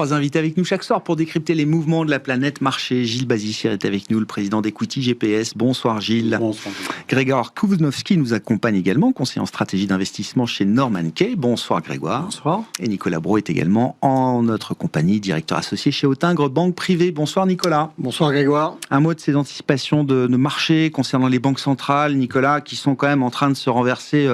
3 invités avec nous chaque soir pour décrypter les mouvements de la planète marché. Gilles Bazichir est avec nous, le président d'Equity GPS. Bonsoir Gilles. Bonsoir. Grégoire Kouznowski nous accompagne également, conseiller en stratégie d'investissement chez Norman Kay. Bonsoir Grégoire. Bonsoir. Et Nicolas Brault est également en notre compagnie, directeur associé chez Autingre Banque Privée. Bonsoir Nicolas. Bonsoir Grégoire. Un mot de ces anticipations de marché concernant les banques centrales, Nicolas, qui sont quand même en train de se renverser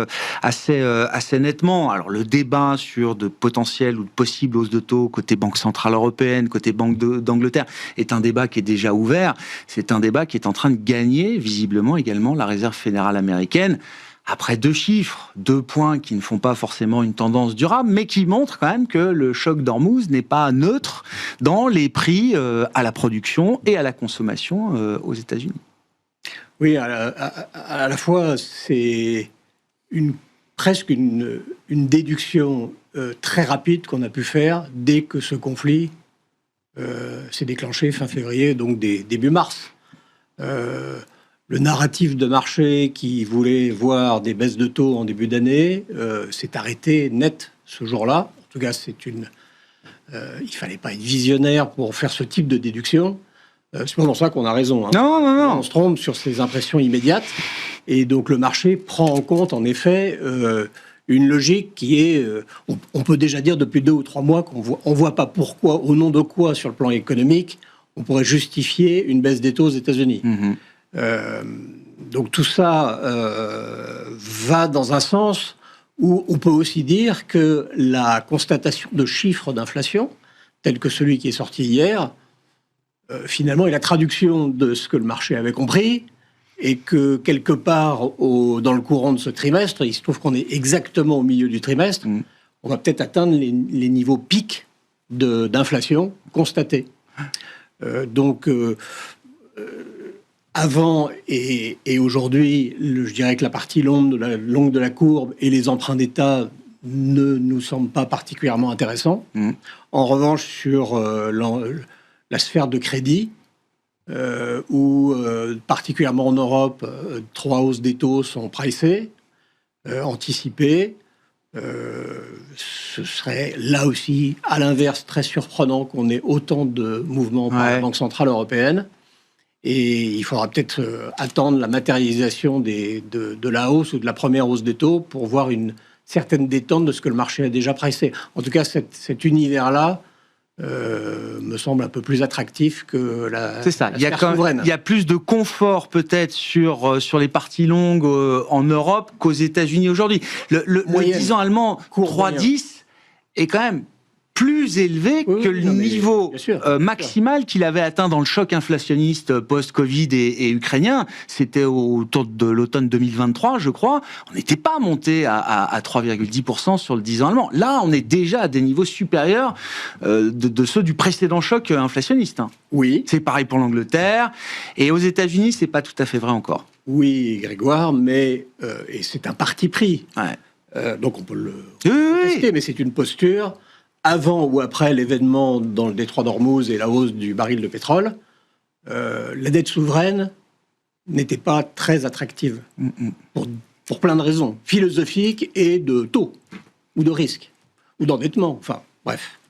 assez nettement. Alors le débat sur de potentielles ou de possibles hausses de taux côté Banque Centrale Européenne, côté Banque d'Angleterre, est un débat qui est déjà ouvert. C'est un débat qui est en train de gagner, visiblement également, la Réserve fédérale américaine. Après 2 chiffres, 2 points qui ne font pas forcément une tendance durable, mais qui montrent quand même que le choc d'Ormuz n'est pas neutre dans les prix à la production et à la consommation aux États-Unis. Oui, à la fois, c'est presque une déduction très rapide qu'on a pu faire dès que ce conflit s'est déclenché fin février, donc début mars. Le narratif de marché qui voulait voir des baisses de taux en début d'année s'est arrêté net ce jour-là. En tout cas, il fallait pas être visionnaire pour faire ce type de déduction. C'est pas pour ça qu'on a raison. Hein. Non. On se trompe sur ces impressions immédiates. Et donc, le marché prend en compte, en effet, une logique qui est... on peut déjà dire depuis 2 ou 3 mois qu'on voit pas pourquoi, au nom de quoi, sur le plan économique, on pourrait justifier une baisse des taux aux États-Unis. Donc tout ça va dans un sens où on peut aussi dire que la constatation de chiffres d'inflation, tel que celui qui est sorti hier, finalement est la traduction de ce que le marché avait compris, et que quelque part dans le courant de ce trimestre, il se trouve qu'on est exactement au milieu du trimestre, on va peut-être atteindre les niveaux pics d'inflation constatés. Avant et aujourd'hui, je dirais que la partie longue de la courbe et les emprunts d'État ne nous semblent pas particulièrement intéressants. En revanche, sur la sphère de crédit, où particulièrement en Europe, 3 hausses des taux sont pricées, anticipées, ce serait là aussi, à l'inverse, très surprenant qu'on ait autant de mouvements par la Banque Centrale Européenne. Et il faudra peut-être attendre la matérialisation de la hausse ou de la première hausse des taux pour voir une certaine détente de ce que le marché a déjà pricé. En tout cas, cet univers-là me semble un peu plus attractif que la sphère souveraine. Il y a plus de confort peut-être sur les parties longues en Europe qu'aux États-Unis aujourd'hui. Le 10 ans allemand 3,10 est quand même plus élevé que le niveau maximal qu'il avait atteint dans le choc inflationniste post-Covid et ukrainien. C'était autour de l'automne 2023, je crois. On n'était pas monté à 3,10% sur le 10 ans allemand. Là, on est déjà à des niveaux supérieurs de ceux du précédent choc inflationniste. Oui. C'est pareil pour l'Angleterre. Et aux États-Unis, c'est pas tout à fait vrai encore. Oui, Grégoire, mais et c'est un parti pris. Donc on peut le tester, mais c'est une posture. Avant ou après l'événement dans le détroit d'Ormuz et la hausse du baril de pétrole, la dette souveraine n'était pas très attractive pour plein de raisons philosophiques et de taux, ou de risque, ou d'endettement, enfin bref.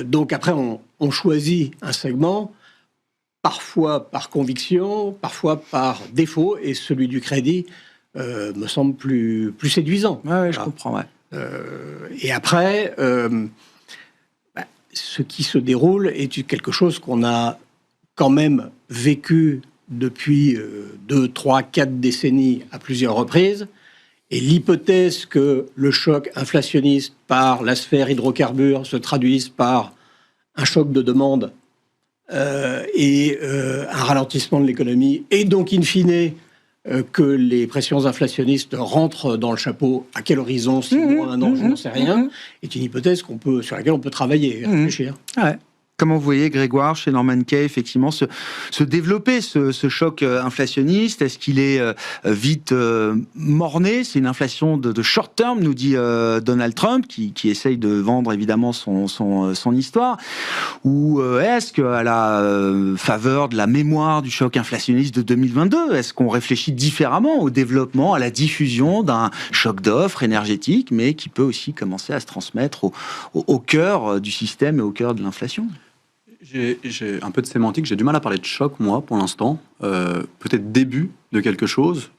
Donc après, on choisit un segment, parfois par conviction, parfois par défaut, et celui du crédit me semble plus séduisant. Ouais, je comprends, et après... ce qui se déroule est quelque chose qu'on a quand même vécu depuis 2, 3, 4 décennies à plusieurs reprises. Et l'hypothèse que le choc inflationniste par la sphère hydrocarbures se traduise par un choc de demande et un ralentissement de l'économie, et donc in fine que les pressions inflationnistes rentrent dans le chapeau, à quel horizon, 6 mois, 1 an, je n'en sais rien, est une hypothèse sur laquelle on peut travailler et réfléchir. Comment vous voyez, Grégoire, chez Norman Kay, effectivement, se développer ce choc inflationniste? Est-ce qu'il est vite morné? C'est une inflation de short term, nous dit Donald Trump, qui essaye de vendre évidemment son histoire. Ou est-ce qu'à la faveur de la mémoire du choc inflationniste de 2022, est-ce qu'on réfléchit différemment au développement, à la diffusion d'un choc d'offres énergétique, mais qui peut aussi commencer à se transmettre au cœur du système et au cœur de l'inflation? J'ai un peu de sémantique, j'ai du mal à parler de choc, moi, pour l'instant. Peut-être début de quelque chose.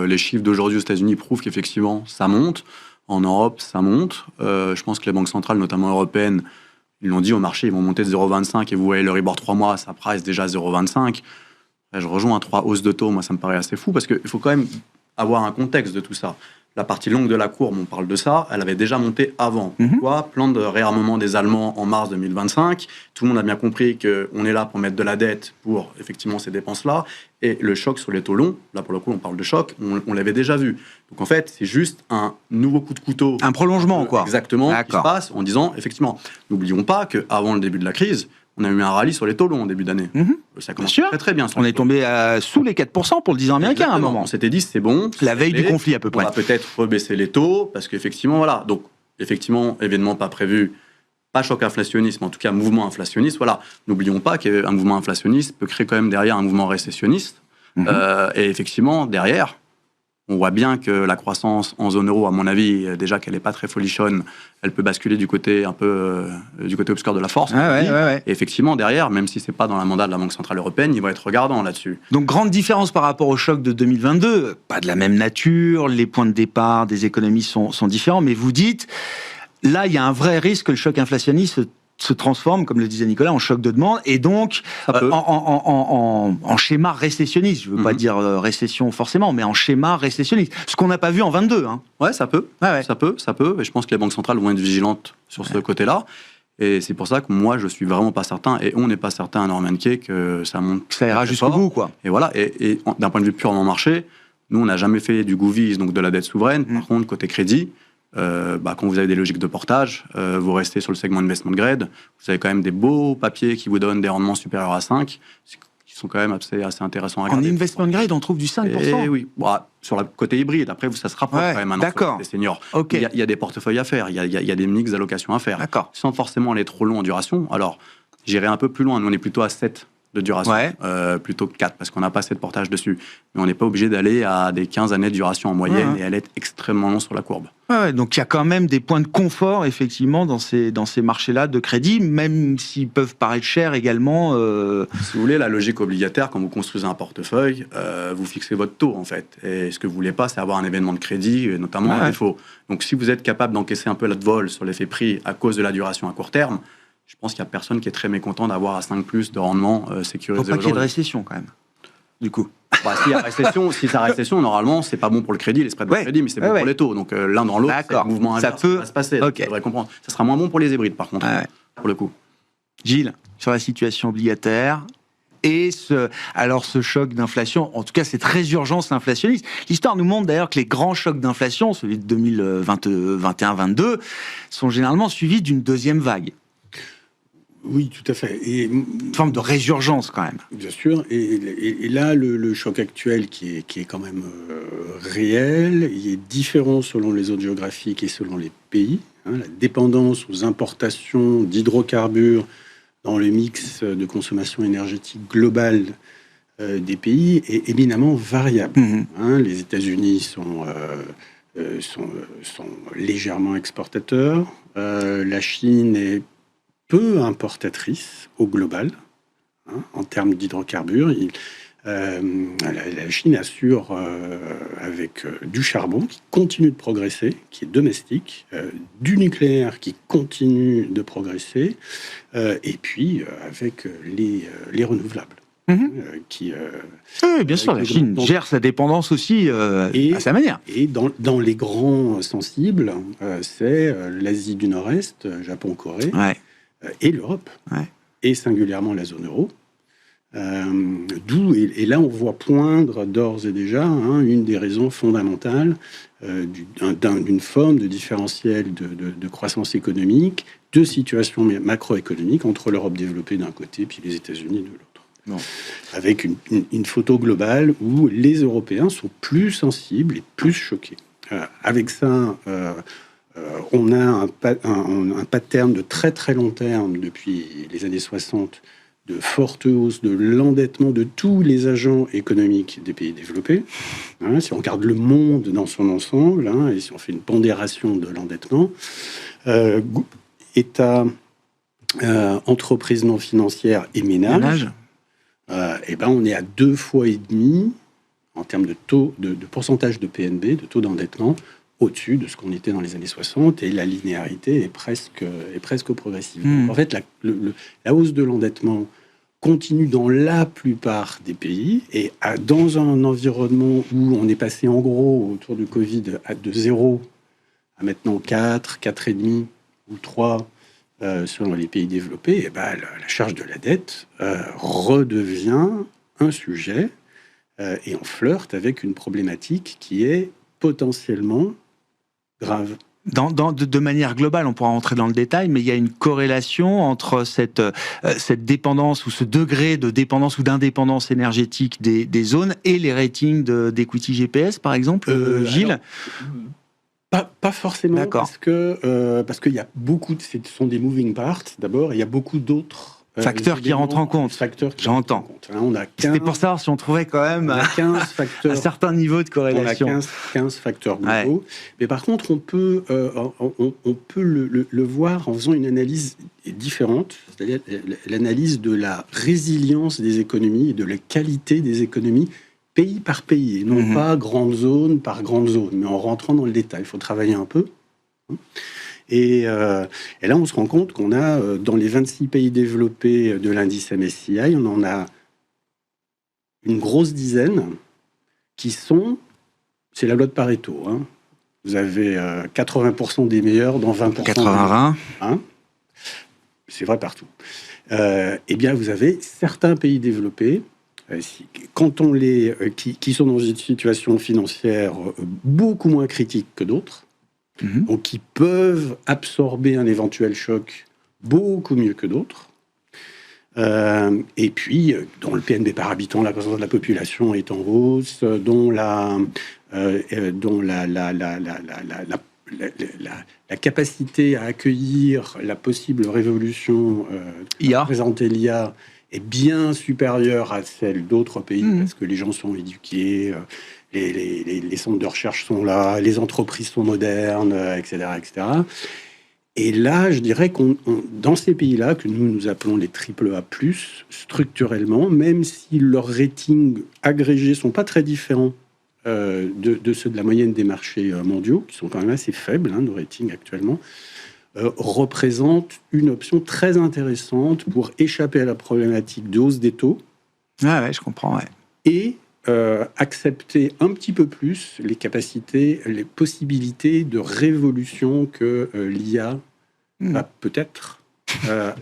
Les chiffres d'aujourd'hui aux États-Unis prouvent qu'effectivement, ça monte. En Europe, ça monte. Je pense que les banques centrales, notamment européennes, ils l'ont dit au marché, ils vont monter de 0,25 et vous voyez le Euribor 3 mois, ça price déjà 0,25. Je rejoins 3 hausses de taux, moi, ça me paraît assez fou parce qu'il faut quand même avoir un contexte de tout ça. La partie longue de la courbe, on parle de ça, elle avait déjà monté avant. Pourquoi ? Plan de réarmement des Allemands en mars 2025. Tout le monde a bien compris qu'on est là pour mettre de la dette pour effectivement ces dépenses-là. Et le choc sur les taux longs, là pour le coup on parle de choc, on l'avait déjà vu. Donc en fait, c'est juste un nouveau coup de couteau. Un prolongement, quoi. Exactement, qui se passe en disant, effectivement, n'oublions pas qu'avant le début de la crise, on a eu un rallye sur les taux longs en début d'année. Ça commence très très bien. On est tombé sous les 4% pour le 10 ans américain. Exactement. À un moment. On s'était dit c'est bon. La veille du conflit à peu près. On va peut-être rebaisser les taux parce qu'effectivement, voilà. Donc, effectivement, événement pas prévu, pas choc inflationniste, mais en tout cas mouvement inflationniste. Voilà. N'oublions pas qu'un mouvement inflationniste peut créer quand même derrière un mouvement récessionniste. Et effectivement, derrière, on voit bien que la croissance en zone euro, à mon avis, déjà qu'elle n'est pas très folichonne, elle peut basculer du côté un peu du côté obscur de la force. Et effectivement, derrière, même si c'est pas dans la mandat de la Banque Centrale Européenne, il va être regardant là-dessus. Donc, grande différence par rapport au choc de 2022. Pas de la même nature, les points de départ des économies sont différents, mais vous dites, là, il y a un vrai risque que le choc inflationniste se transforme, comme le disait Nicolas, en choc de demande et donc en schéma récessionniste. Je ne veux pas dire récession forcément, mais en schéma récessionniste. Ce qu'on n'a pas vu en 22. Hein. Ouais, ça peut. Ça peut. Et je pense que les banques centrales vont être vigilantes sur ce côté-là. Et c'est pour ça que moi, je suis vraiment pas certain, et on n'est pas certain à Norman Kay que ça monte. Ça ira jusqu'au bout, quoi. Et voilà. Et d'un point de vue purement marché, nous, on n'a jamais fait du govies, donc de la dette souveraine. Par contre, côté crédit, quand vous avez des logiques de portage, vous restez sur le segment investment grade, vous avez quand même des beaux papiers qui vous donnent des rendements supérieurs à 5, qui sont quand même assez intéressants à regarder. En investment grade, on trouve du 5%. Et oui, sur le côté hybride, après, ça se rapproche quand même maintenant des seniors. Il y a des portefeuilles à faire, il y a des mix d'allocations à faire, sans forcément aller trop long en duration. Alors, j'irai un peu plus loin, nous on est plutôt à 7 de duration, plutôt que 4, parce qu'on n'a pas assez de portage dessus. Mais on n'est pas obligé d'aller à des 15 années de duration en moyenne, et elle est extrêmement longue sur la courbe. Donc il y a quand même des points de confort, effectivement, dans ces marchés-là de crédit, même s'ils peuvent paraître chers également. Si vous voulez, la logique obligataire, quand vous construisez un portefeuille, vous fixez votre taux, en fait. Et ce que vous voulez pas, c'est avoir un événement de crédit, notamment un défaut. Donc si vous êtes capable d'encaisser un peu le vol sur l'effet prix à cause de la duration à court terme, je pense qu'il n'y a personne qui est très mécontent d'avoir à 5+ de rendement sécurisé. Il ne faut pas qu'il y ait de récession, quand même, du coup. Si ça récession, normalement, c'est pas bon pour le crédit, les spreads de crédit, mais c'est bon pour les taux. Donc l'un dans l'autre, c'est un mouvement inverse qui va se passer. Il faudrait comprendre. Ça sera moins bon pour les hybrides, par contre, pour le coup. Gilles, sur la situation obligataire et ce choc d'inflation, en tout cas cette résurgence inflationniste. L'histoire nous montre d'ailleurs que les grands chocs d'inflation, celui de 2021-22, sont généralement suivis d'une deuxième vague. Oui, tout à fait. Et une forme de résurgence, quand même. Bien sûr. Et là, le choc actuel qui est quand même réel, il est différent selon les zones géographiques et selon les pays. La dépendance aux importations d'hydrocarbures dans le mix de consommation énergétique globale des pays est éminemment variable. Les États-Unis sont légèrement exportateurs. La Chine est peu importatrice au global, en termes d'hydrocarbures. La Chine assure avec du charbon qui continue de progresser, qui est domestique, du nucléaire qui continue de progresser, et puis avec les renouvelables. Oui, bien sûr, la Chine gère sa dépendance aussi à sa manière. Et dans les grands sensibles, c'est l'Asie du Nord-Est, Japon, Corée, et l'Europe, et singulièrement la zone euro, Et là, on voit poindre d'ores et déjà une des raisons fondamentales d'une forme de différentiel de croissance économique, de situation macroéconomique entre l'Europe développée d'un côté puis les États-Unis de l'autre. Non. Avec une photo globale où les Européens sont plus sensibles et plus choqués. Avec ça, on a un pattern de très très long terme depuis les années 60 de forte hausse de l'endettement de tous les agents économiques des pays développés. Si on regarde le monde dans son ensemble, et si on fait une pondération de l'endettement, État, entreprises non financières et ménages, on est à 2,5 fois en termes de taux, de pourcentage de PNB, de taux d'endettement, au-dessus de ce qu'on était dans les années 60, et la linéarité est presque progressive. En fait, la hausse de l'endettement continue dans la plupart des pays, et dans un environnement où on est passé en gros autour du Covid de 0 à maintenant 4, 4,5 ou 3 selon les pays développés, la charge de la dette redevient un sujet, et on flirte avec une problématique qui est potentiellement grave. De manière globale, on pourra rentrer dans le détail, mais il y a une corrélation entre cette dépendance ou ce degré de dépendance ou d'indépendance énergétique des zones et les ratings d'equity GPS, par exemple, Gilles. Pas forcément, parce qu'il y a beaucoup, ce sont des moving parts d'abord, et il y a beaucoup d'autres facteurs qui rentrent en compte. J'entends. On a 15, c'était pour savoir si on trouvait quand même 15 facteurs, un certain niveau de corrélation. On a 15 facteurs globaux. Ouais. Mais par contre, on peut le voir en faisant une analyse différente, c'est-à-dire l'analyse de la résilience des économies et de la qualité des économies pays par pays, et non pas grande zone par grande zone, mais en rentrant dans le détail. Il faut travailler un peu. Et là, on se rend compte qu'on a, dans les 26 pays développés de l'indice MSCI, on en a une grosse dizaine qui sont... C'est la loi de Pareto. Vous avez 80% des meilleurs dans 20% 80-20. C'est vrai partout. Eh bien, vous avez certains pays développés quand on qui sont dans une situation financière beaucoup moins critique que d'autres, donc qui peuvent absorber un éventuel choc beaucoup mieux que d'autres, et puis dont le PNB par habitant, la croissance de la population est en hausse, dont la capacité à accueillir la possible révolution représentée l'IA est bien supérieure à celle d'autres pays, parce que les gens sont éduqués, les centres de recherche sont là, les entreprises sont modernes, etc., etc. Et là, je dirais dans ces pays-là, que nous appelons les AAA+, structurellement, même si leurs ratings agrégés sont pas très différents de ceux de la moyenne des marchés mondiaux, qui sont quand même assez faibles, nos ratings actuellement, représente une option très intéressante pour échapper à la problématique de hausse des taux. Ah ouais, je comprends, ouais. Et accepter un petit peu plus les capacités, les possibilités de révolution que l'IA va peut-être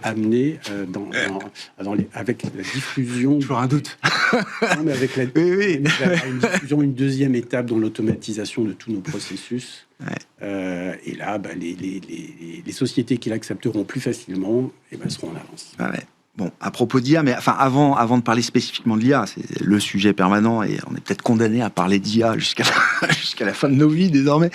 amener avec la diffusion... Toujours un doute. Non, mais avec une diffusion, une deuxième étape dans l'automatisation de tous nos processus. Ouais. Et là, les sociétés qui l'accepteront plus facilement seront en avance. Ah ouais. Bon, à propos d'IA, mais enfin, avant de parler spécifiquement de l'IA, c'est le sujet permanent et on est peut-être condamné à parler d'IA jusqu'à la fin de nos vies désormais.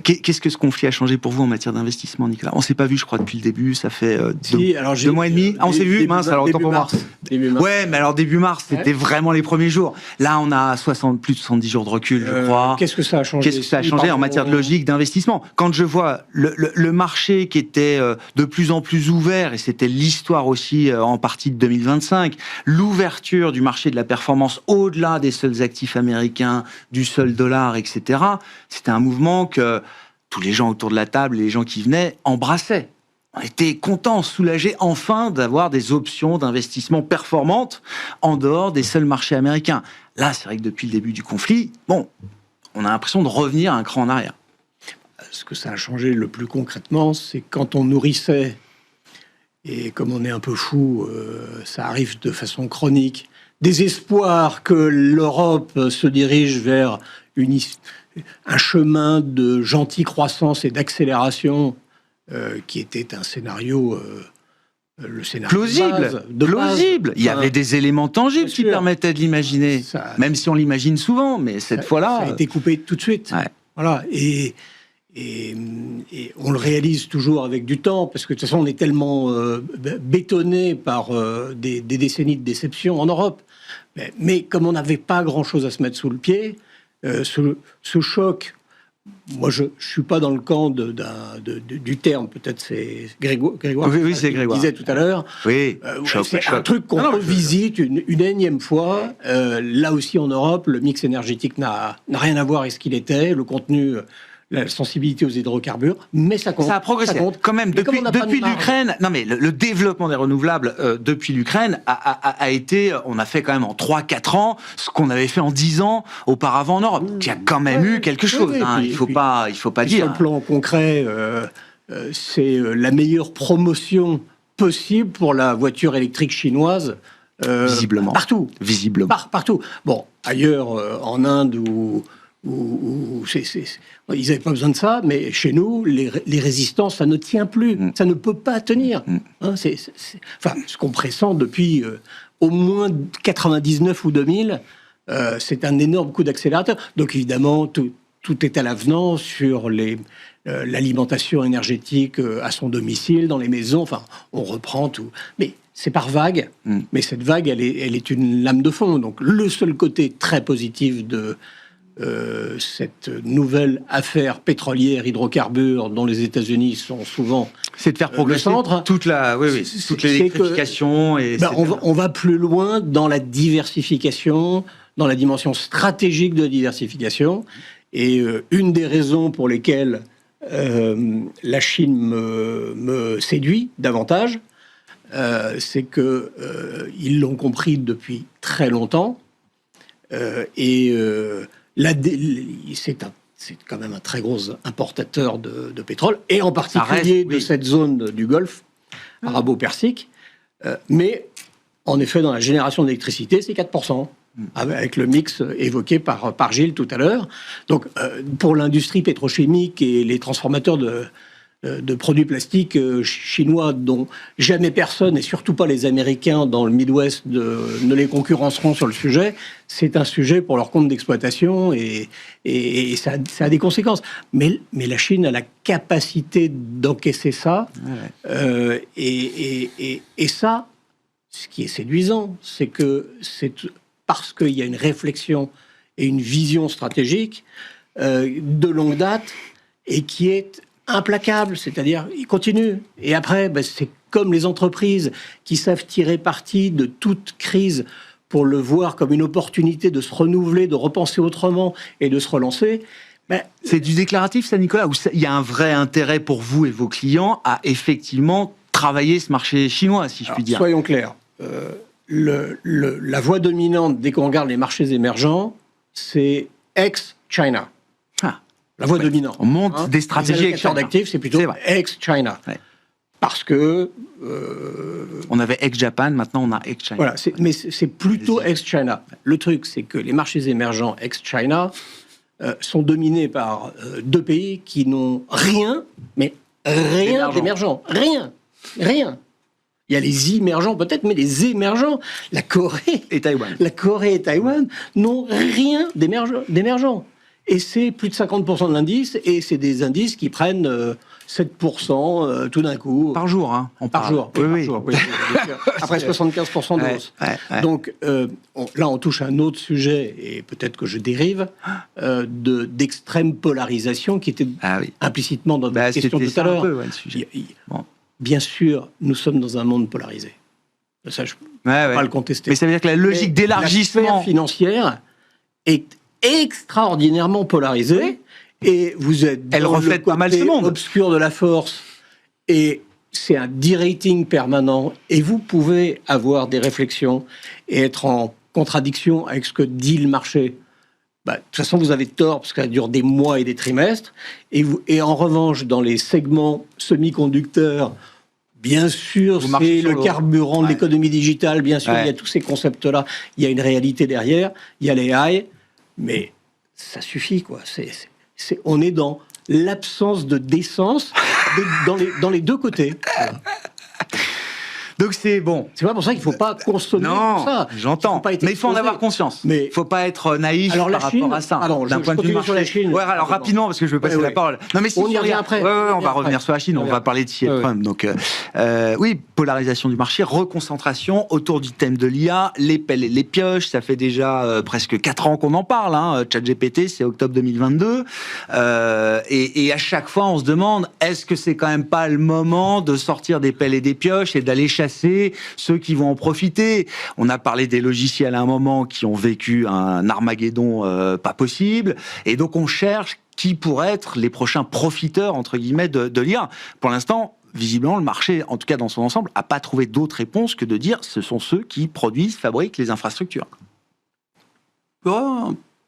Qu'est-ce que ce conflit a changé pour vous en matière d'investissement, Nicolas ? On s'est pas vu, je crois, depuis le début. Ça fait 2 mois et demi. On s'est vu, mince, alors autant pour moi. Ouais, mais alors début mars, c'était vraiment les premiers jours. Là, on a plus de 70 jours de recul, je crois. Qu'est-ce que ça a changé ? Qu'est-ce que ça a changé en matière de logique d'investissement ? Quand je vois le marché qui était de plus en plus ouvert, et c'était l'histoire aussi en partie de 2025, l'ouverture du marché de la performance au-delà des seuls actifs américains, du seul dollar, etc., c'était un mouvement que tous les gens autour de la table, les gens qui venaient, embrassaient. On était contents, soulagés enfin d'avoir des options d'investissement performantes en dehors des seuls marchés américains. Là, c'est vrai que depuis le début du conflit, on a l'impression de revenir un cran en arrière. Ce que ça a changé le plus concrètement, c'est quand on nourrissait, et comme on est un peu fou, ça arrive de façon chronique, des espoirs que l'Europe se dirige vers un chemin de gentille croissance et d'accélération qui était un scénario... le scénario plausible. de base. Il y avait des éléments tangibles qui permettaient de l'imaginer, même si on l'imagine souvent, mais cette fois-là... Ça a été coupé tout de suite. Ouais. Voilà. Et on le réalise toujours avec du temps, parce que de toute façon, on est tellement bétonné par des décennies de déception en Europe. Mais comme on n'avait pas grand-chose à se mettre sous le pied, ce choc... Moi, je ne suis pas dans le camp du terme, peut-être c'est Grégoire oui, c'est Grégoire. Disait tout à l'heure. Oui, c'est un truc qu'on revisite une énième fois. Là aussi, en Europe, le mix énergétique n'a rien à voir avec ce qu'il était, le contenu... la sensibilité aux hydrocarbures, mais ça compte. Ça a progressé. Ça compte. Quand même, depuis l'Ukraine, non mais le développement des renouvelables depuis l'Ukraine a été, on a fait quand même en 3-4 ans ce qu'on avait fait en 10 ans auparavant en Europe, qui a quand même eu quelque chose. Il faut pas dire. Sur le plan concret, c'est la meilleure promotion possible pour la voiture électrique chinoise. Visiblement. Partout. Visiblement. Partout. Bon, ailleurs, en Inde ils n'avaient pas besoin de ça, mais chez nous, les résistances, ça ne tient plus. Ça ne peut pas tenir. Hein, enfin, ce qu'on pressent depuis au moins 99 ou 2000, c'est un énorme coup d'accélérateur. Donc évidemment, tout est à l'avenant sur l'alimentation énergétique à son domicile, dans les maisons. Enfin, on reprend tout. Mais c'est par vague. Mais cette vague, elle est une lame de fond. Donc le seul côté très positif de cette nouvelle affaire pétrolière, hydrocarbures, dont les États-Unis sont souvent c'est de faire progresser toute l'électrification. On va plus loin dans la diversification, dans la dimension stratégique de la diversification. Et une des raisons pour lesquelles la Chine me séduit davantage, c'est qu'ils l'ont compris depuis très longtemps. C'est quand même un très gros importateur de pétrole, et en particulier de cette zone du Golfe arabo-persique. Mais en effet, dans la génération d'électricité, c'est 4%, avec le mix évoqué par Gilles tout à l'heure. Donc, pour l'industrie pétrochimique et les transformateurs de produits plastiques chinois dont jamais personne, et surtout pas les Américains dans le Midwest, ne les concurrenceront sur le sujet, c'est un sujet pour leur compte d'exploitation et ça a des conséquences. Mais la Chine a la capacité d'encaisser ça. Et ça, ce qui est séduisant, c'est que c'est parce qu'il y a une réflexion et une vision stratégique de longue date et qui est implacable, c'est-à-dire il continue. Et après, c'est comme les entreprises qui savent tirer parti de toute crise pour le voir comme une opportunité de se renouveler, de repenser autrement et de se relancer. C'est du déclaratif, ça, Nicolas, ou il y a un vrai intérêt pour vous et vos clients à effectivement travailler ce marché chinois, si je puis dire. Soyons clairs. La voie dominante dès qu'on regarde les marchés émergents, c'est ex-China. La voie dominante. On monte des stratégies d'actifs, c'est plutôt ex-China. Parce que... on avait ex-Japan, maintenant on a ex-China. Voilà, mais c'est plutôt ex-China. Le truc, c'est que les marchés émergents ex-China sont dominés par deux pays qui n'ont rien, mais rien d'émergent. Rien. Il y a les immergents peut-être, mais les émergents, la Corée et Taïwan n'ont rien d'émergent. Et c'est plus de 50% de l'indice, et c'est des indices qui prennent 7% tout d'un coup. Par jour, hein. Par jour. Oui. Après 75% de hausse. Donc là, on touche à un autre sujet, et peut-être que je dérive, d'extrême polarisation qui était implicitement dans votre question tout à l'heure. Bien sûr, nous sommes dans un monde polarisé. Ça, je ne peux pas le contester. Mais ça veut dire que la logique d'élargissement... La sphère financière est extraordinairement polarisée, et vous êtes dans elle reflète pas mal ce monde obscur de la force, et c'est un de-rating permanent, et vous pouvez avoir des réflexions et être en contradiction avec ce que dit le marché. De toute façon, vous avez tort, parce que ça dure des mois et des trimestres, et en revanche, dans les segments semi-conducteurs Bien sûr, Vous marchez c'est sur le l'eau. carburant de Ouais. l'économie digitale, bien sûr, Ouais. il y a tous ces concepts-là, il y a une réalité derrière, il y a les AI, mais ça suffit, quoi. On est dans l'absence de décence dans les deux côtés. Voilà. Donc c'est bon. C'est pas pour ça qu'il ne faut pas consommer Non, ça. j'entends. faut pas être Mais il faut en exposé. avoir conscience. Mais- Il ne faut pas être naïf Alors, la par Chine- rapport à ça. pardon, D'un je point de vue continue sur la marché. Chine. Ouais, alors Pardon. rapidement, parce que je veux passer Ouais, la ouais. parole. Non, mais si On y on revient après. Ouais, On y on revient va après. revenir sur la Chine. On va parler de Xi Ouais, ouais. Trump. Donc, oui, polarisation du marché, reconcentration autour du thème de l'IA, les pelles et les pioches. Ça fait déjà presque 4 ans qu'on en parle. Hein. ChatGPT, c'est octobre 2022. Et à chaque fois, on se demande, est-ce que c'est quand même pas le moment de sortir des pelles et des pioches et d'aller chasser ceux qui vont en profiter? On a parlé des logiciels à un moment qui ont vécu un Armageddon pas possible. Et donc, on cherche qui pourraient être les prochains profiteurs, entre guillemets, de l'IA. Pour l'instant, visiblement, le marché, en tout cas dans son ensemble, n'a pas trouvé d'autre réponse que de dire ce sont ceux qui produisent, fabriquent les infrastructures.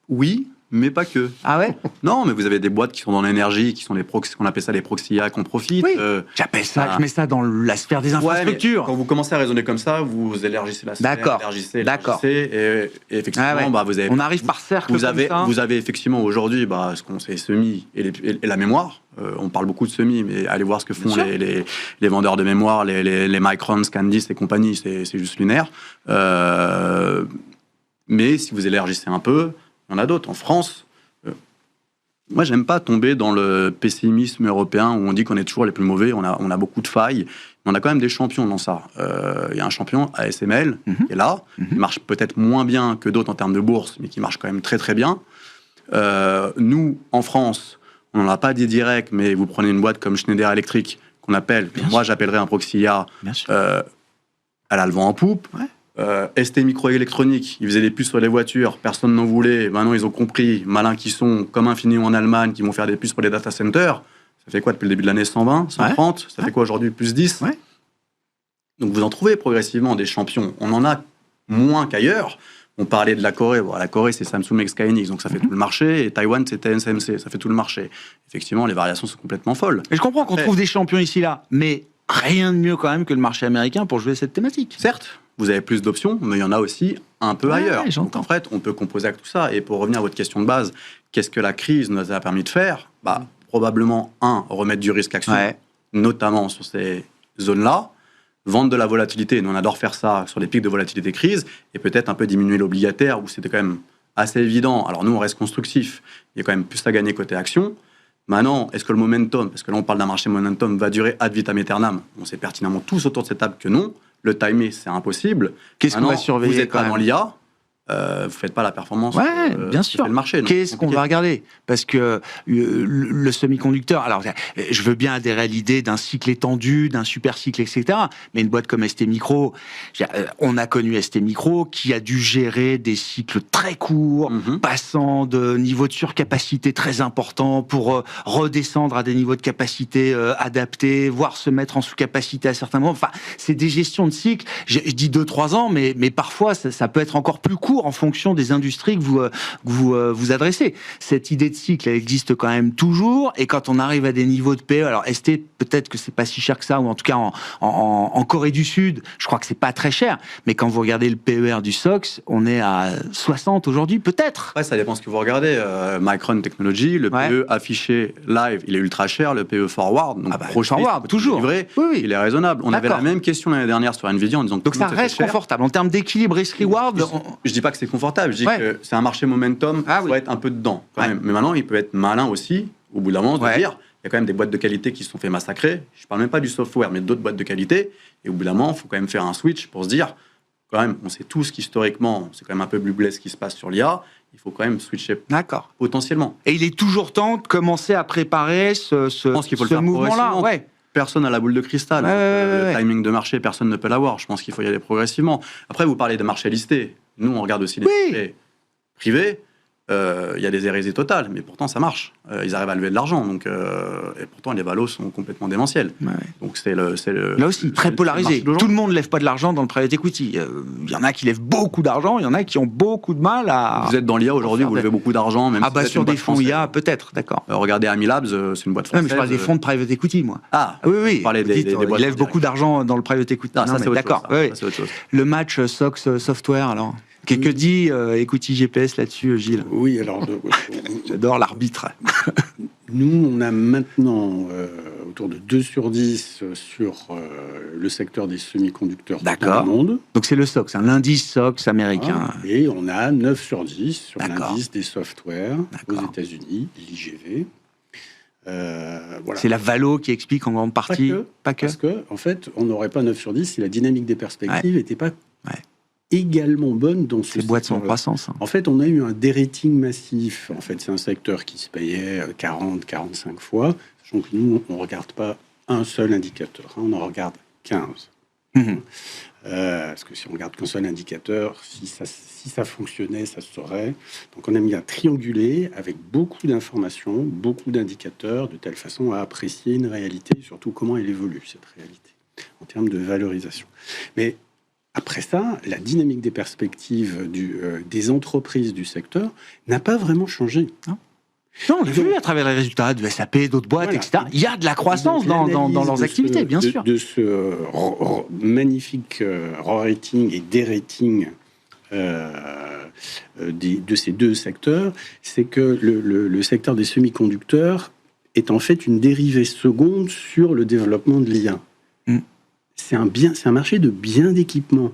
Oui, mais pas que. Ah ouais? Non, mais vous avez des boîtes qui sont dans l'énergie, qui sont les proxy, qu'on appelle ça les proxy IA, qu'on profite. Oui. J'appelle ça, je mets ça dans la sphère des Ouais, mais infrastructures. quand vous commencez à raisonner comme ça, vous élargissez la sphère, D'accord. élargissez, D'accord. et effectivement, Ah ouais. bah, vous avez, On arrive par cercle vous comme avez, ça. vous avez effectivement aujourd'hui, ce qu'on sait, semi et la mémoire. On parle beaucoup de semi, mais allez voir ce que font Bien sûr. les vendeurs de mémoire, les Micron, SanDisk et compagnie, c'est juste lunaire. Mais si vous élargissez un peu, il y en a d'autres. En France, moi, j'aime pas tomber dans le pessimisme européen où on dit qu'on est toujours les plus mauvais, on a beaucoup de failles. Mais on a quand même des champions dans ça. Il y a un champion, ASML, qui est là, qui marche peut-être moins bien que d'autres en termes de bourse, mais qui marche quand même très très bien. Nous, en France, on n'en a pas dit direct, mais vous prenez une boîte comme Schneider Electric, qu'on appelle, moi j'appellerais un proxy IA, elle a le vent en poupe. Ouais. ST Microélectronique, ils faisaient des puces sur les voitures, personne n'en voulait. Maintenant, ils ont compris, malins qui sont, comme Infineon en Allemagne, qui vont faire des puces pour les data centers. Ça fait quoi depuis le début de l'année? 120, 130? Ça fait quoi aujourd'hui? Plus 10? Ouais. Donc vous en trouvez progressivement des champions. On en a moins qu'ailleurs. On parlait de la Corée. Bon, la Corée, c'est Samsung et Skyhynix, donc ça fait tout le marché. Et Taïwan, c'est TSMC, ça fait tout le marché. Effectivement, les variations sont complètement folles. Et je comprends qu'on trouve des champions ici là, mais rien de mieux quand même que le marché américain pour jouer cette thématique. Certes, vous avez plus d'options, mais il y en a aussi un peu ailleurs. Donc en fait, on peut composer avec tout ça. Et pour revenir à votre question de base, qu'est-ce que la crise nous a permis de faire? Probablement, remettre du risque action, notamment sur ces zones-là, vendre de la volatilité. Nous, on adore faire ça sur les pics de volatilité crise, et peut-être un peu diminuer l'obligataire, où c'était quand même assez évident. Alors nous, on reste constructif. Il y a quand même plus à gagner côté action. Maintenant, est-ce que le momentum, parce que là, on parle d'un marché momentum, va durer ad vitam aeternam? On sait pertinemment tous autour de cette table que non. Le timer, c'est impossible. Qu'est-ce qu'on va surveiller? Vous êtes quand pas même dans l'IA, vous ne faites pas la performance bien sûr. fait le marché. Qu'est-ce qu'on va regarder? Parce que le semi-conducteur, alors je veux bien adhérer à l'idée d'un cycle étendu, d'un super cycle, etc. Mais une boîte comme ST Micro, on a connu ST Micro qui a dû gérer des cycles très courts, passant de niveaux de surcapacité très importants pour redescendre à des niveaux de capacité adaptés, voire se mettre en sous-capacité à certains moments. Enfin, c'est des gestions de cycle. Je dis 2-3 ans, mais parfois ça peut être encore plus court en fonction des industries que vous adressez. Cette idée de cycle, elle existe quand même toujours, et quand on arrive à des niveaux de PE, alors ST, peut-être que c'est pas si cher que ça, ou en tout cas en Corée du Sud, je crois que c'est pas très cher, mais quand vous regardez le PER du SOX, on est à 60 aujourd'hui, peut-être. Ouais, ça dépend ce que vous regardez. Micron Technology, le PE affiché live, il est ultra cher, le PE forward, donc forward, toujours. Livré, il est raisonnable. On avait la même question l'année dernière sur Nvidia en disant que donc ça reste confortable. En termes d'équilibre risk-reward, je dis pas que c'est confortable, je dis que c'est un marché momentum, il faut être un peu dedans quand même. Mais maintenant, il peut être malin aussi, au bout d'un moment, de dire, il y a quand même des boîtes de qualité qui se sont fait massacrer. Je parle même pas du software, mais d'autres boîtes de qualité. Et au bout d'un moment, il faut quand même faire un switch pour se dire, quand même, on sait tous qu'historiquement, c'est quand même un peu bleu ce qui se passe sur l'IA. Il faut quand même switcher potentiellement. Et il est toujours temps de commencer à préparer ce mouvement-là. Personne n'a la boule de cristal. Le timing de marché, personne ne peut l'avoir. Je pense qu'il faut y aller progressivement. Après, vous parlez de marchés listés. Nous, on regarde aussi les marchés privés. il y a des hérésies totales, mais pourtant ça marche. Ils arrivent à lever de l'argent, donc, et pourtant les valos sont complètement démentiels. Ouais. Donc c'est le là aussi, très polarisé. Tout le monde ne lève pas de l'argent dans le private equity. Il y en a qui lèvent beaucoup d'argent, il y en a qui ont beaucoup de mal à... Vous êtes dans l'IA aujourd'hui, vous levez beaucoup d'argent, même si sur des fonds IA, peut-être, d'accord. Regardez Amilabs, c'est une boîte française. Non, mais je parle des fonds de private equity, moi. Ah, oui. Vous parlez des boîtes ils lèvent beaucoup d'argent dans le private equity. Ah, ça, c'est autre d'accord. chose, Oui. ça, c'est autre chose. Le match SOX Software, alors que dit Equity GPS là-dessus, Gilles? Oui, alors... J'adore l'arbitre. Nous, on a maintenant autour de 2 sur 10 sur le secteur des semi-conducteurs dans le monde. Donc c'est le SOX, un indice SOX américain. Et on a 9 sur 10 sur D'accord. l'indice des softwares aux États-Unis, l'IGV. Voilà. C'est la valo qui explique en grande partie. Pas que. Parce que, en fait, on n'aurait pas 9 sur 10 si la dynamique des perspectives n'était pas également bonne dans ce Les boîtes sont en croissance. En fait, on a eu un dérating massif. En fait, c'est un secteur qui se payait 40-45 fois. Sachant que nous, on ne regarde pas un seul indicateur. On en regarde 15. Parce que si on regarde qu'un seul indicateur, si ça fonctionnait, ça se saurait. Donc on a mis à trianguler avec beaucoup d'informations, beaucoup d'indicateurs, de telle façon à apprécier une réalité, surtout comment elle évolue, cette réalité, en termes de valorisation. Mais après ça, la dynamique des perspectives des entreprises du secteur n'a pas vraiment changé. Non, on l'a vu à travers les résultats de SAP, d'autres boîtes, etc. Il y a de la croissance dans leurs activités, bien sûr. De ce magnifique rating et dérating de ces deux secteurs, c'est que le secteur des semi-conducteurs est en fait une dérivée seconde sur le développement de l'IA. C'est un marché de biens d'équipement.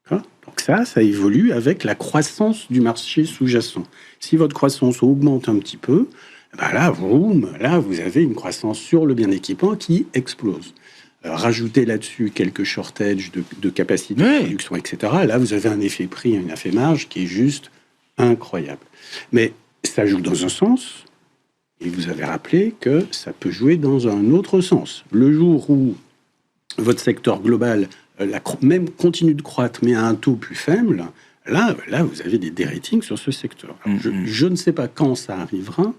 Donc ça évolue avec la croissance du marché sous-jacent. Si votre croissance augmente un petit peu, là, vous avez une croissance sur le bien d'équipement qui explose. Rajoutez là-dessus quelques shortages de capacité de production, etc. Là, vous avez un effet prix, un effet marge qui est juste incroyable. Mais ça joue dans un sens, et vous avez rappelé que ça peut jouer dans un autre sens. Le jour où votre secteur global même continue de croître, mais à un taux plus faible, là vous avez des dératings sur ce secteur. Alors, je ne sais pas quand ça arrivera.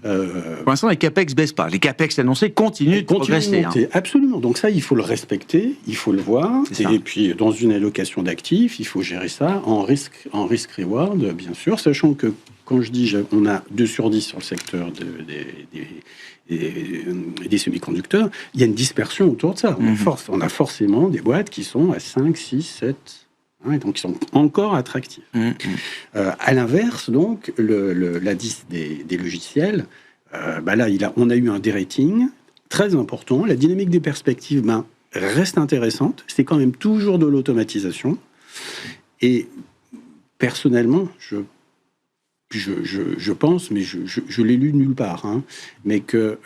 Pour l'instant, les CAPEX ne baissent pas. Les CAPEX annoncés continuent de progresser. Absolument. Donc ça, il faut le respecter, il faut le voir. Et puis, dans une allocation d'actifs, il faut gérer ça en risk-reward, bien sûr, sachant que, quand je dis on a 2 sur 10 sur le secteur des semi-conducteurs, il y a une dispersion autour de ça. On a forcément des boîtes qui sont à 5, 6, 7... et donc, ils sont encore attractifs. À l'inverse, donc, l'indice des logiciels, là, on a eu un dérating très important. La dynamique des perspectives reste intéressante. C'est quand même toujours de l'automatisation. Et personnellement, je pense, mais je l'ai lu nulle part, mais que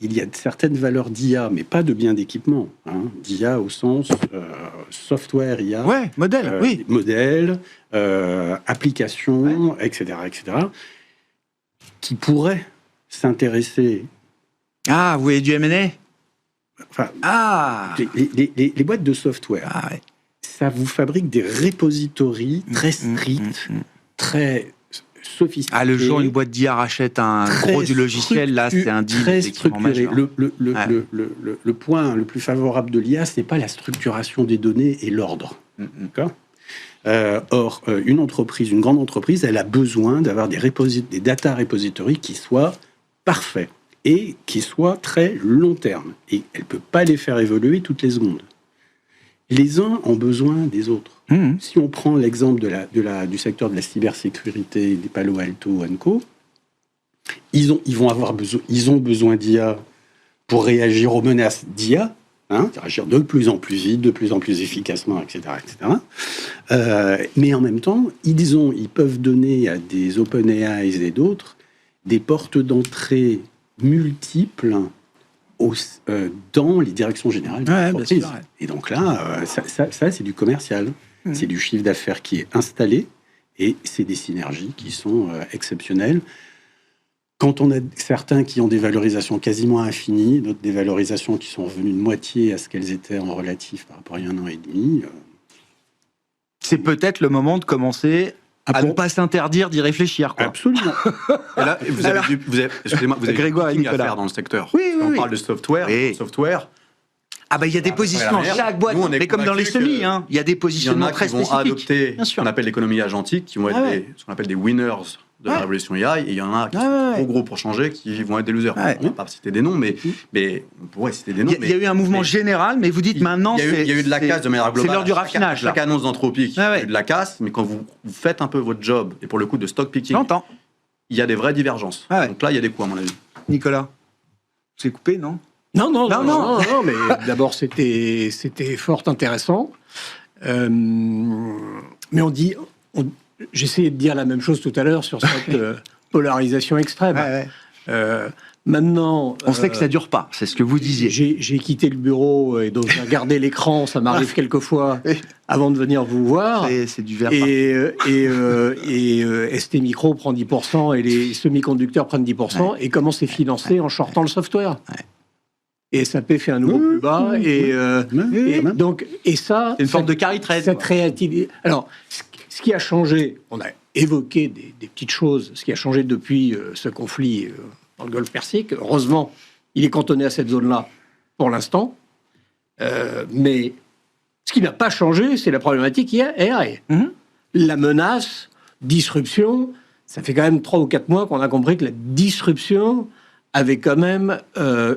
il y a certaines valeurs d'IA, mais pas de biens d'équipement, d'IA au sens software IA, modèle, modèle, application, etc., qui pourraient s'intéresser. Ah, vous voyez du M&A? Les boîtes de software, ça vous fabrique des repositories très stricts, très sophistiqués. Le jour où une boîte d'IA rachète un gros du logiciel, là, c'est un deal très structuré. Le point le plus favorable de l'IA, c'est pas la structuration des données et l'ordre. D'accord. Or, une grande entreprise, elle a besoin d'avoir des data repositories qui soient parfaits et qui soient très long terme. Et elle peut pas les faire évoluer toutes les secondes. Les uns ont besoin des autres. Si on prend l'exemple du secteur de la cybersécurité des Palo Alto Co, ils ont besoin d'IA pour réagir aux menaces d'IA, réagir de plus en plus vite, de plus en plus efficacement, etc. Mais en même temps, ils peuvent donner à des OpenAI et d'autres des portes d'entrée multiples dans les directions générales de l'entreprise. Et donc là, ça c'est du commercial. C'est du chiffre d'affaires qui est installé et c'est des synergies qui sont exceptionnelles. Quand on a certains qui ont des valorisations quasiment infinies, d'autres des valorisations qui sont revenues de moitié à ce qu'elles étaient en relatif par rapport à il y a 1 an et demi. C'est peut-être le moment de commencer à ne pas s'interdire d'y réfléchir, quoi. Absolument. Et là, excusez-moi, vous avez Grégoire du et à Nicolas. faire dans le secteur. Oui, On oui. parle de software. Oui. Software, Ah bah il y a des positionnements, chaque boîte, Nous, on est mais comme dans les convaincus semis, hein, il y a des il y en positionnements a très qui vont spécifiques. adopter Bien ce sûr. qu'on appelle l'économie agentique, qui vont être ce qu'on appelle des winners de la révolution AI, et il y en a qui sont trop gros pour changer, qui vont être des losers. Ouais. On ne va pas citer des noms, mais on pourrait citer des noms. Il y a eu un mouvement général, mais vous dites maintenant, il y a eu de la casse de manière globale. C'est l'heure du raffinage. Chaque annonce d'Anthropique, il y a eu ouais. de la casse, mais quand vous faites un peu votre job, et pour le coup de stock picking, J'entends. il y a des vraies divergences. Ouais. Donc là, il y a des coups, à mon avis. Nicolas, c'est coupé, non? Non, mais d'abord, c'était fort intéressant. Mais j'essayais de dire la même chose tout à l'heure sur cette polarisation extrême. Maintenant... On sait que ça dure pas, c'est ce que vous disiez. J'ai quitté le bureau et donc j'ai regardé l'écran, ça m'arrive quelquefois avant de venir vous voir. C'est du verre. Et ST Micro prend 10% et les semi-conducteurs prennent 10%. Et comment c'est financé en shortant le software. Et SAP fait un nouveau plus bas. Donc, ça... C'est une forme de carry trade. Cette réactivité. Alors, ce qui a changé, on a évoqué des petites choses, ce qui a changé depuis ce conflit dans le Golfe Persique, heureusement, il est cantonné à cette zone-là pour l'instant. Mais ce qui n'a pas changé, c'est la problématique qui est AI. La menace, disruption, ça fait quand même 3 ou 4 mois qu'on a compris que la disruption avait quand même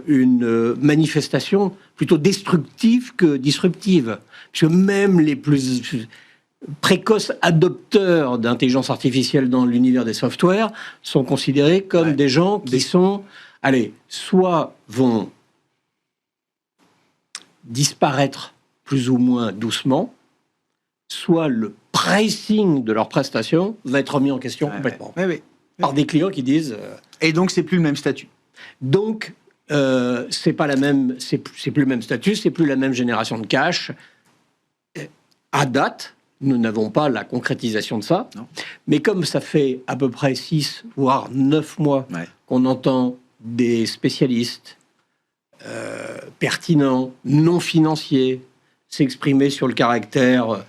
une manifestation plutôt destructive que disruptive. Puisque même les plus précoces adopteurs d'intelligence artificielle dans l'univers des softwares sont considérés comme des gens qui sont, soit vont disparaître plus ou moins doucement, soit le pricing de leurs prestations va être remis en question complètement. Par des clients qui disent... Et donc, c'est plus le même statut. Donc, c'est pas la même, c'est plus le même statut, c'est plus la même génération de cash. À date, nous n'avons pas la concrétisation de ça. Non. Mais comme ça fait à peu près 6 voire 9 mois qu'on entend des spécialistes pertinents, non financiers, s'exprimer sur le caractère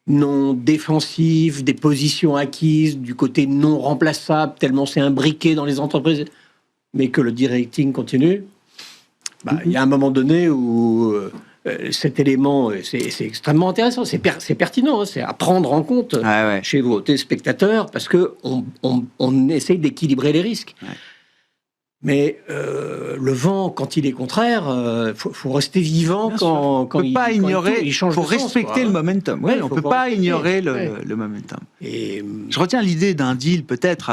non défensif des positions acquises, du côté non remplaçable, tellement c'est imbriqué dans les entreprises, mais que le directing continue, il y a un moment donné où cet élément, c'est extrêmement intéressant, c'est pertinent, c'est à prendre en compte chez vos téléspectateurs, parce qu'on essaye d'équilibrer les risques. Mais le vent, quand il est contraire, faut rester vivant quand il change. Il faut respecter le momentum. On ne peut pas ignorer le momentum. Et je retiens l'idée d'un deal, peut-être.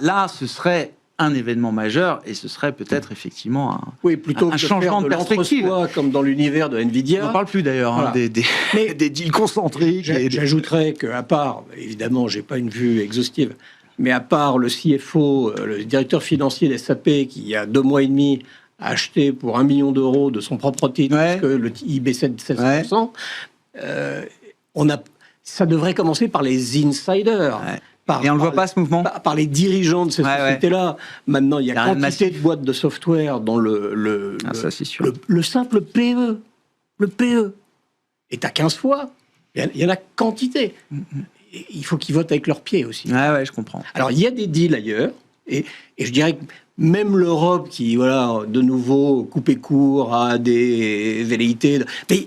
Là, ce serait un événement majeur et ce serait peut-être effectivement plutôt un changement de perspective. Comme dans l'univers de Nvidia. On n'en parle plus d'ailleurs des deals concentriques. J'ajouterais qu'à part, évidemment, j'ai pas une vue exhaustive, mais à part le CFO, le directeur financier d'SAP, qui il y a 2 mois et demi a acheté pour 1 million d'euros de son propre titre, parce que le il baissait de 16%, ça devrait commencer par les insiders. Et on ne le voit pas, ce mouvement par les dirigeants de ces sociétés-là. Maintenant, il y a quantité de boîtes de software dont le simple PE, le PE, est à 15 fois. Il y en a quantité. Il faut qu'ils votent avec leurs pieds aussi. Je comprends. Alors, il y a des deals ailleurs, et je dirais que même l'Europe, qui, de nouveau, coupé court à des velléités... Mais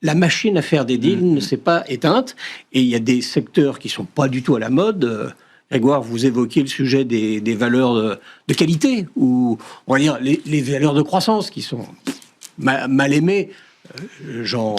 la machine à faire des deals ne s'est pas éteinte, et il y a des secteurs qui ne sont pas du tout à la mode. Grégoire, vous évoquiez le sujet des valeurs de qualité, ou on va dire les valeurs de croissance qui sont mal aimées. J'en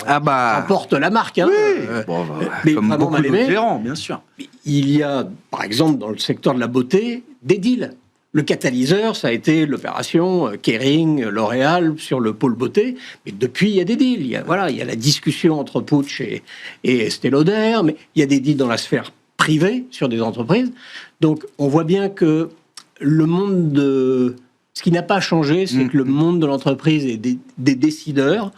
porte la marque. Mais comme vraiment beaucoup mal aimé. gérants, bien sûr. Il y a, par exemple, dans le secteur de la beauté, des deals. Le catalyseur, ça a été l'opération Kering, L'Oréal sur le pôle beauté. Mais depuis, il y a des deals. Il y a la discussion entre Puig et Estée Lauder, mais il y a des deals dans la sphère privée sur des entreprises. Donc, on voit bien que le monde de... Ce qui n'a pas changé, c'est que le monde de l'entreprise et des décideurs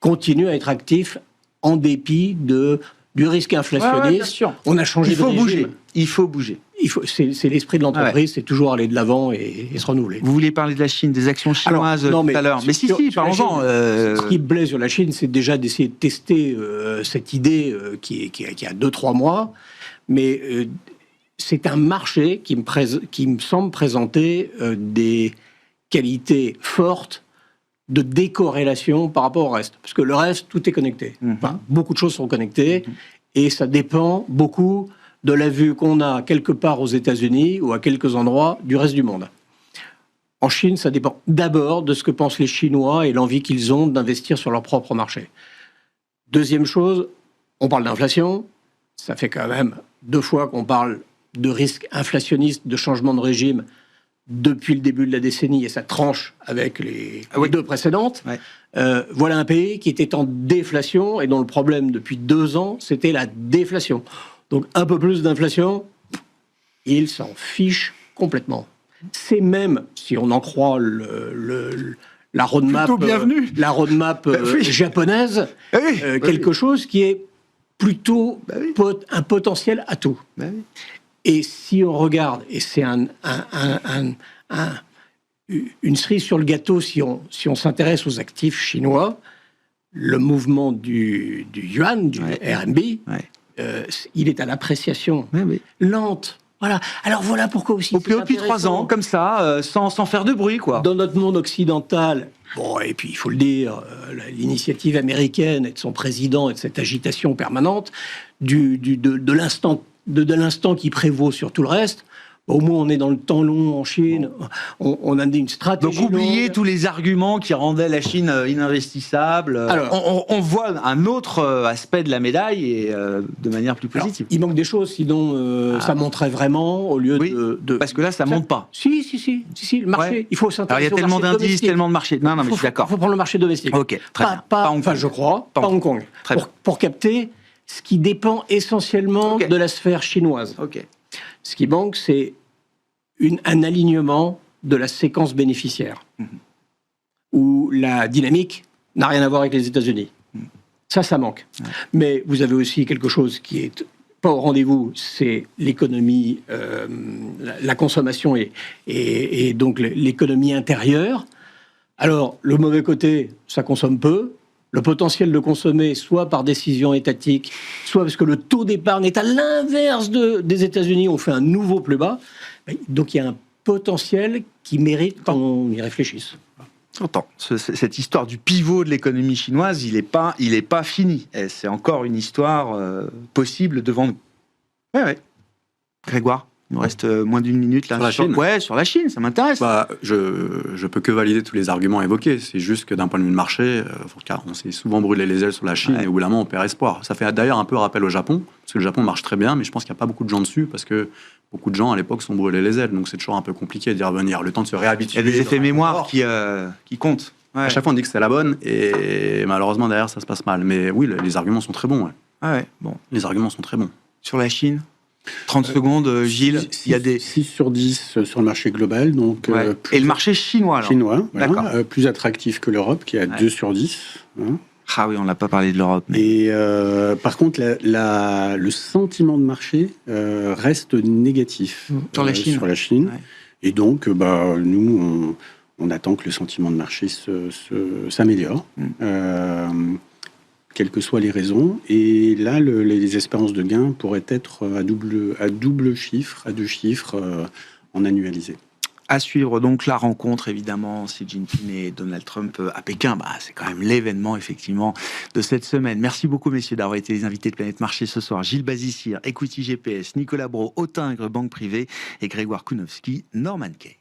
continue à être actif en dépit du risque inflationniste. On a changé de régime. Il faut bouger. C'est l'esprit de l'entreprise, c'est toujours aller de l'avant et se renouveler. Vous vouliez parler de la Chine, des actions chinoises tout à l'heure. Mais si, parlons-en. Ce qui me plaît sur la Chine, c'est déjà d'essayer de tester cette idée qui a 2-3 mois. Mais c'est un marché qui me semble présenter des qualités fortes de décorrélation par rapport au reste. Parce que le reste, tout est connecté. Enfin, beaucoup de choses sont connectées et ça dépend beaucoup de la vue qu'on a quelque part aux États-Unis ou à quelques endroits du reste du monde. En Chine, ça dépend d'abord de ce que pensent les Chinois et l'envie qu'ils ont d'investir sur leur propre marché. Deuxième chose, on parle d'inflation. Ça fait quand même 2 fois qu'on parle de risque inflationniste, de changement de régime depuis le début de la décennie et ça tranche avec les 2 précédentes. Ouais. Voilà un pays qui était en déflation et dont le problème depuis 2 ans, c'était la déflation. Donc un peu plus d'inflation, il s'en fiche complètement. C'est même, si on en croit la roadmap, japonaise, quelque chose qui est plutôt un potentiel atout. Et si on regarde, et c'est une cerise sur le gâteau si on s'intéresse aux actifs chinois, le mouvement du yuan, du RMB, il est à l'appréciation lente. Voilà. Alors voilà pourquoi aussi. Depuis 3 ans, comme ça, sans faire de bruit, quoi. Dans notre monde occidental, bon, et puis il faut le dire, l'initiative américaine et de son président et de cette agitation permanente, de l'instant qui prévaut sur tout le reste. Au moins, on est dans le temps long en Chine. On a une stratégie. Donc, oubliez tous les arguments qui rendaient la Chine ininvestissable. Alors, on voit un autre aspect de la médaille et de manière plus positive. Alors, il manque des choses, sinon ça monterait vraiment au lieu de. Parce que là, ça monte pas. Si, le marché. Il faut s'intéresser. Alors, il y a tellement d'indices, tellement de marchés. Non, mais je suis d'accord. Il faut prendre le marché domestique. Ok, très bien. Pas enfin, je crois, pas Hong Kong. Pour capter ce qui dépend essentiellement de la sphère chinoise. Ce qui manque, c'est un alignement de la séquence bénéficiaire, où la dynamique n'a rien à voir avec les États-Unis. Ça manque. Mais vous avez aussi quelque chose qui est pas au rendez-vous, c'est l'économie, la consommation et donc l'économie intérieure. Alors, le mauvais côté, ça consomme peu. Le potentiel de consommer, soit par décision étatique, soit parce que le taux d'épargne est à l'inverse des États-Unis, on fait un nouveau plus bas. Donc il y a un potentiel qui mérite qu'on y réfléchisse. J'entends. Cette histoire du pivot de l'économie chinoise, il est pas fini. C'est encore une histoire possible devant nous. Ouais. Grégoire, il nous reste moins d'1 minute là. Sur la Chine. Ouais, sur la Chine, ça m'intéresse. Je peux que valider tous les arguments évoqués. C'est juste que d'un point de vue de marché, on s'est souvent brûlé les ailes sur la Chine et au bout d'un moment, on perd espoir. Ça fait d'ailleurs un peu rappel au Japon, parce que le Japon marche très bien, mais je pense qu'il n'y a pas beaucoup de gens dessus, parce que beaucoup de gens à l'époque sont brûlés les ailes. Donc c'est toujours un peu compliqué d'y revenir. Le temps de se réhabituer. Il y a des effets mémoire qui comptent. Ouais. À chaque fois, on dit que c'est la bonne, et malheureusement, derrière, ça se passe mal. Mais oui, les arguments sont très bons. Bon. Les arguments sont très bons. Sur la Chine 30 secondes, Gilles, il y a des... 6 sur 10 sur le marché global. Donc, et le marché chinois, alors. Chinois, voilà, plus attractif que l'Europe, qui est à 2 sur 10. Ah oui, on n'a pas parlé de l'Europe. Mais... Et par contre, le sentiment de marché reste négatif sur la Chine. Sur la Chine. Ouais. Et donc, nous, on attend que le sentiment de marché s'améliore. Quelles que soient les raisons. Et là, les espérances de gain pourraient être à double chiffre, à 2 chiffres en annualisé. À suivre donc la rencontre, évidemment, Xi Jinping et Donald Trump à Pékin. C'est quand même l'événement, effectivement, de cette semaine. Merci beaucoup, messieurs, d'avoir été les invités de Planète Marché ce soir. Gilles Bazissire, Equity GPS, Nicolas Brault, Autingre, Banque Privée et Grégoire Kounowski, Norman Kay.